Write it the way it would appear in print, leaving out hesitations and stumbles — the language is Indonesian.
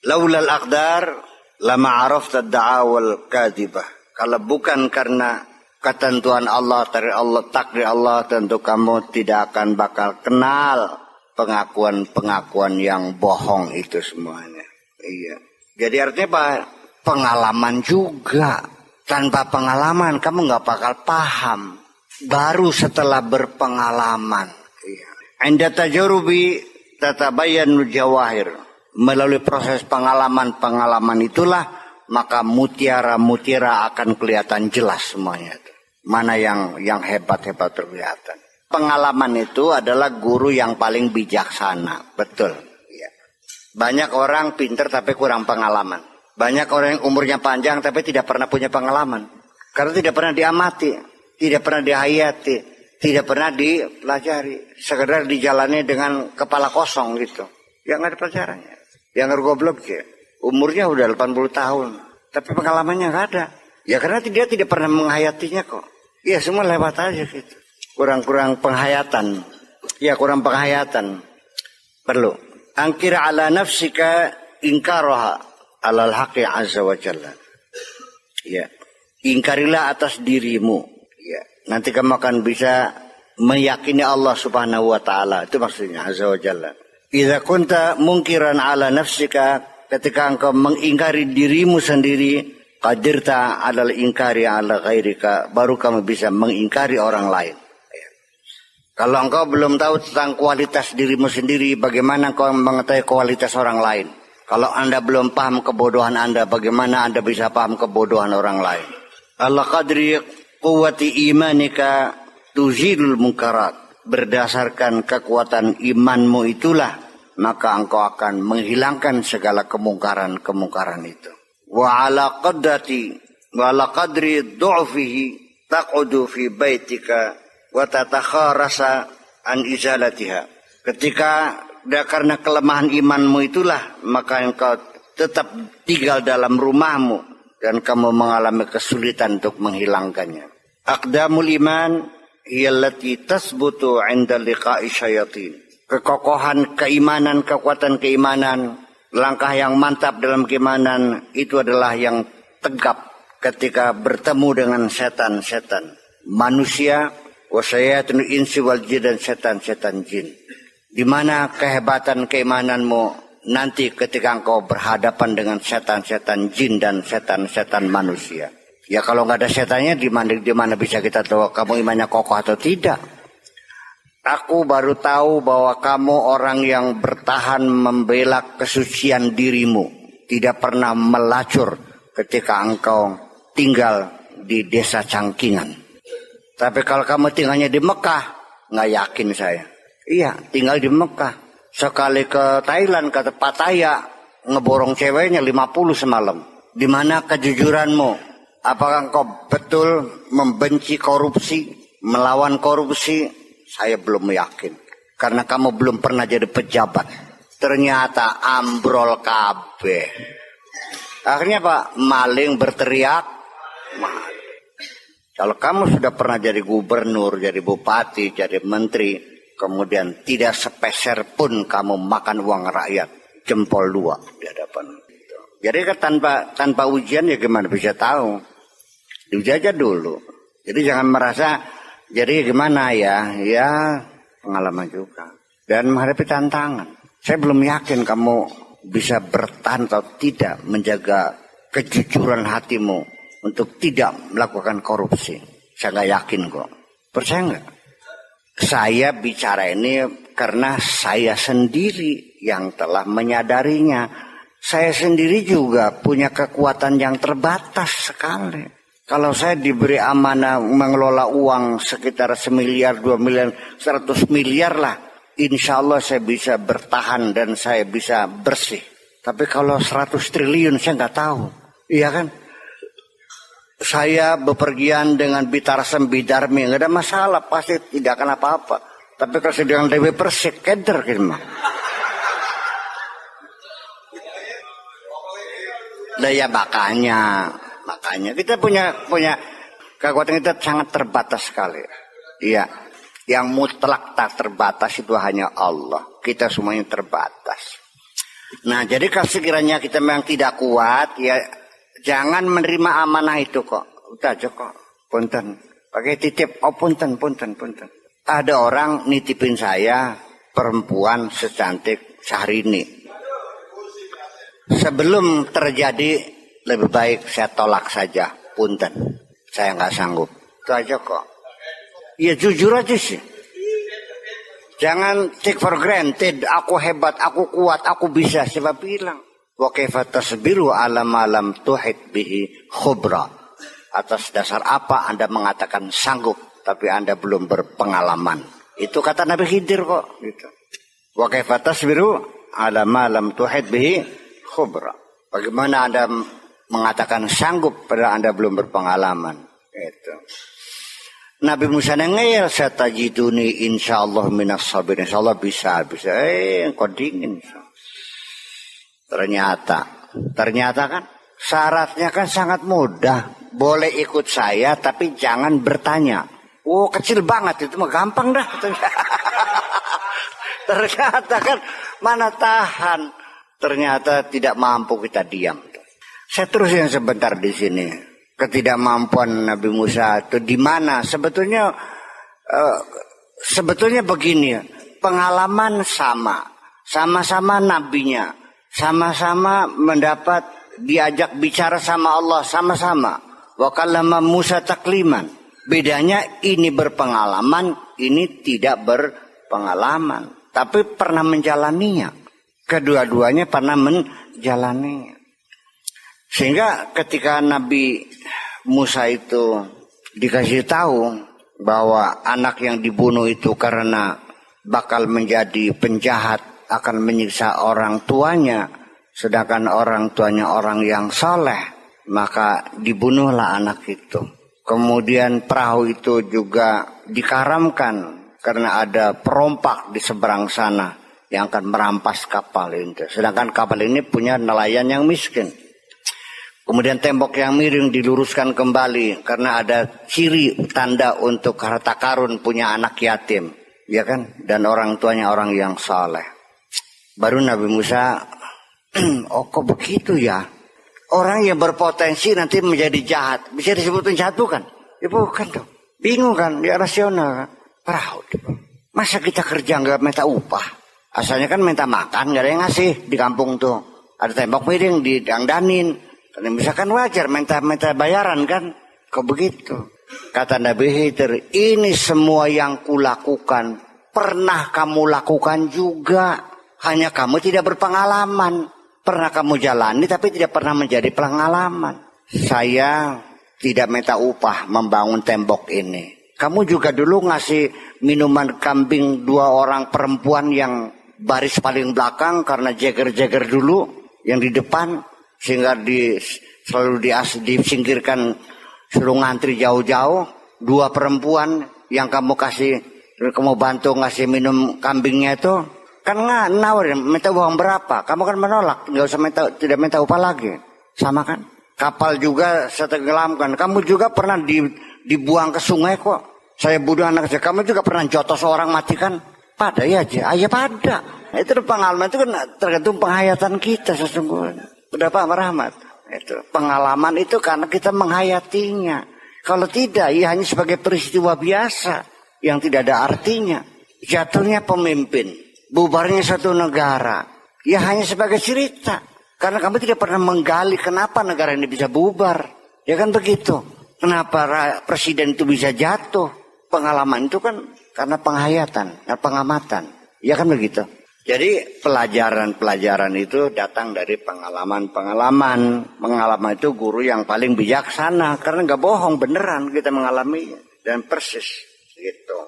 Laulal aqdar lama arafta da'awal kadhibah. Kalau bukan karena ketentuan Allah, takdir Allah, tentu kamu tidak akan bakal kenal pengakuan-pengakuan yang bohong itu semuanya. Iya. Jadi artinya apa? Pengalaman juga. Tanpa pengalaman kamu nggak bakal paham. Baru setelah berpengalaman. Iya. Inda tajarubi tatabayyanu jawahir. Melalui proses pengalaman itulah maka mutiara-mutiara akan kelihatan jelas semuanya. Mana yang hebat-hebat terkelihatan. Pengalaman itu adalah guru yang paling bijaksana. Betul. Ya. Banyak orang pintar tapi kurang pengalaman. Banyak orang yang umurnya panjang tapi tidak pernah punya pengalaman. Karena tidak pernah diamati, tidak pernah dihayati, tidak pernah dipelajari. Sekedar dijalani dengan kepala kosong gitu. Yang nggak ada pelajarannya. Yang goblok ya. Umurnya udah 80 tahun. Tapi pengalamannya nggak ada. Ya karena dia tidak pernah menghayatinya kok. Ya semua lewat aja gitu. Kurang penghayatan. Ya kurang penghayatan. Perlu. Angkir ala nafsika ingkaraha alal haqi azza wa jalla. Ya. Ingkarilah atas dirimu. Ya. Nanti kamu akan bisa meyakini Allah subhanahu wa ta'ala. Itu maksudnya azza wa jalla. Idza kunta mungkiran ala nafsika, ketika engkau mengingkari dirimu sendiri, qadirta alal ingkari ala ghairika, baru kamu bisa mengingkari orang lain. Ya. Kalau engkau belum tahu tentang kualitas dirimu sendiri, bagaimana engkau mengetahui kualitas orang lain? Kalau Anda belum paham kebodohan Anda, bagaimana Anda bisa paham kebodohan orang lain? Allah qadri quwwati imanika tuzilul munkarat. Berdasarkan kekuatan imanmu itulah, maka engkau akan menghilangkan segala kemungkaran-kemungkaran itu. Wa ala qadri du'fihi taqudu fi baitika wa tatakharasa an izalatiha. Ketika karena kelemahan imanmu itulah, maka engkau tetap tinggal dalam rumahmu dan kamu mengalami kesulitan untuk menghilangkannya. Aqdamul iman hiyallati tasbutu 'inda liqa'i syayatin. Kekokohan keimanan, kekuatan keimanan, langkah yang mantap dalam keimanan itu adalah yang tegap ketika bertemu dengan setan-setan manusia, wasyayatul insi wal jin, dan setan-setan jin. Di mana kehebatan keimananmu nanti ketika engkau berhadapan dengan setan-setan jin dan setan-setan manusia. Ya kalau nggak ada setannya, di mana bisa kita tahu kamu imannya kokoh atau tidak? Aku baru tahu bahwa kamu orang yang bertahan membela kesucian dirimu, tidak pernah melacur ketika engkau tinggal di desa Cangkingan. Tapi kalau kamu tinggalnya di Mekah, nggak yakin saya. Iya, tinggal di Mekah. Sekali ke Thailand, ke Pattaya, ngeborong ceweknya 50 semalam. Di mana kejujuranmu? Apakah engkau betul membenci korupsi, melawan korupsi? Saya belum yakin. Karena kamu belum pernah jadi pejabat. Ternyata ambrol kabeh. Akhirnya Pak, maling berteriak. Kalau kamu sudah pernah jadi gubernur, jadi bupati, jadi menteri, kemudian tidak sepeser pun kamu makan uang rakyat, jempol 2 di hadapan. Jadi tanpa ujian ya gimana bisa tahu? Diuji aja dulu. Jadi jangan merasa jadi gimana ya pengalaman juga. Dan menghadapi tantangan. Saya belum yakin kamu bisa bertahan atau tidak menjaga kejujuran hatimu untuk tidak melakukan korupsi. Saya nggak yakin kok. Percaya nggak? Saya bicara ini karena saya sendiri yang telah menyadarinya. Saya sendiri juga punya kekuatan yang terbatas sekali. Kalau saya diberi amanah mengelola uang sekitar 1 miliar, 2 miliar, 100 miliar lah, insya Allah saya bisa bertahan dan saya bisa bersih. Tapi kalau 100 triliun saya nggak tahu. Iya kan? Saya bepergian dengan Bitarsem Bidarmi, nggak ada masalah, pasti tidak akan apa-apa. Tapi kalau saya dengan Dewi Persik, keder gitu mah. Nah ya makanya kita punya kekuatan kita sangat terbatas sekali. Iya, yang mutlak tak terbatas itu hanya Allah. Kita semuanya terbatas. Nah, jadi kalau sekiranya kita memang tidak kuat, ya jangan menerima amanah itu kok. Udah aja kok, punten. Pakai titip, oh punten. Ada orang nitipin saya perempuan secantik Syahrini. Sebelum terjadi, lebih baik saya tolak saja, punten. Saya nggak sanggup. Itu aja kok. Ya jujur aja sih. Jangan take for granted, aku hebat, aku kuat, aku bisa. Siapa bilang? Wa kaifa tasbiru ala ma lam tuhit bihi khubra. Atas dasar apa Anda mengatakan sanggup, tapi Anda belum berpengalaman. Itu kata Nabi Khidir kok. Gitu. Wa kaifa tasbiru ala ma lam tuhit bihi khubra. Bagaimana Anda mengatakan sanggup padahal Anda belum berpengalaman. Itu. Nabi Musa ngeyel, satajiduni insyaallah minas sabirin. Insyaallah bisa. Kok dingin. Ternyata kan syaratnya kan sangat mudah. Boleh ikut saya tapi jangan bertanya. Oh kecil banget itu mah gampang dah. Ternyata kan mana tahan. Ternyata tidak mampu kita diam. Saya terusin sebentar di sini. Ketidakmampuan Nabi Musa itu di mana? Sebetulnya begini, pengalaman sama-sama nabinya, sama-sama mendapat diajak bicara sama Allah sama-sama. Wa kallama Musa takliman. Bedanya ini berpengalaman, ini tidak berpengalaman, tapi pernah menjalaninya. Kedua-duanya pernah menjalaninya. Sehingga ketika Nabi Musa itu dikasih tahu bahwa anak yang dibunuh itu karena bakal menjadi penjahat, akan menyiksa orang tuanya, sedangkan orang tuanya orang yang soleh, maka dibunuhlah anak itu. Kemudian perahu itu juga dikaramkan karena ada perompak di seberang sana yang akan merampas kapal itu. Sedangkan kapal ini punya nelayan yang miskin. Kemudian tembok yang miring diluruskan kembali karena ada ciri tanda untuk harta karun punya anak yatim, ya kan? Dan orang tuanya orang yang saleh. Baru Nabi Musa, oh kok begitu ya? Orang yang berpotensi nanti menjadi jahat, bisa disebut jahat bukan? Ya bukan dong. Bingung kan? Ya rasional kan? Perahu. Masa kita kerja nggak minta upah? Asalnya kan minta makan, nggak ada yang ngasih di kampung tuh. Ada tembok miring didangdanin. Misalkan wajar minta bayaran kan? Kok begitu? Kata Nabi Khidir, ini semua yang kulakukan pernah kamu lakukan juga. Hanya kamu tidak berpengalaman. Pernah kamu jalani tapi tidak pernah menjadi pengalaman. Saya tidak minta upah membangun tembok ini. Kamu juga dulu ngasih minuman kambing 2 orang perempuan yang baris paling belakang karena jeger-jeger dulu yang di depan. Sehingga selalu disingkirkan, suruh ngantri jauh-jauh. 2 perempuan yang kamu bantu ngasih minum kambingnya itu kan nawarin minta uang berapa, kamu kan menolak, nggak usah tidak minta upah lagi, sama kan? Kapal juga saya tenggelamkan, kamu juga pernah dibuang ke sungai kok. Saya bunuh anak saya, kamu juga pernah jotos orang mati kan? Pada ya aja, pada. Itu pengalaman itu kan tergantung penghayatan kita sesungguhnya. Udah Pak Rahmat, itu pengalaman itu karena kita menghayatinya. Kalau tidak, ya hanya sebagai peristiwa biasa yang tidak ada artinya. Jatuhnya pemimpin, bubarnya satu negara, ya hanya sebagai cerita. Karena kamu tidak pernah menggali kenapa negara ini bisa bubar, ya kan begitu. Kenapa presiden itu bisa jatuh? Pengalaman itu kan karena penghayatan, pengamatan, ya kan begitu. Jadi pelajaran-pelajaran itu datang dari pengalaman-pengalaman. Pengalaman itu guru yang paling bijaksana. Karena nggak bohong, beneran kita mengalaminya. Dan persis gitu.